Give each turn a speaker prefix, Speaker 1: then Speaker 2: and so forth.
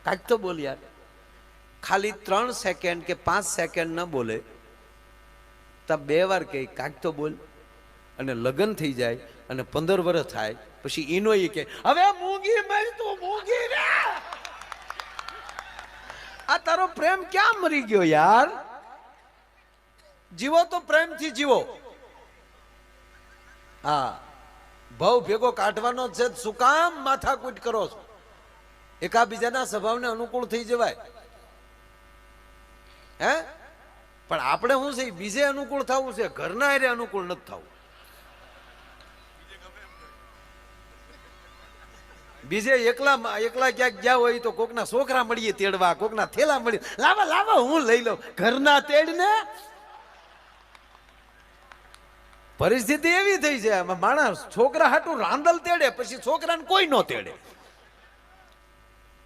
Speaker 1: કાંઈક તો બોલ યાર. ખાલી 3 સેકન્ડ કે 5 સેકન્ડ ન બોલે તો 2 વાર કે કાંઈક તો બોલ. અને લગ્ન થઈ જાય અને 15 વર્ષ થાય પછી ઈનો ઈ કે હવે મૂંગી મર તું મૂંગી રે. આ તારો પ્રેમ ક્યાં મરી ગયો યાર? જીવો તો પ્રેમથી જીવો. હા, ભાવ ભેગો કાઢવાનો છે. શું કામ માથાકૂટ કરો છો? એકાબીજાના સ્વભાવને અનુકૂળ થઈ જવાય. હે પણ આપણે શું છે, બીજે અનુકૂળ થવું છે, ઘરના હારે અનુકૂળ નથી થવું. બીજે એકલા ક્યાંક ગયા હોય તો કોકના છોકરા મળીએ તેડવા, કોકના થેલા મળીએ, લાવા લાવા હું લઈ લઉં. ઘરના તેડ ને પરિસ્થિતિ એવી થઈ છે, માણસ છોકરા હાટું રાંદલ તેડે, પછી છોકરાને કોઈ નો તેડે.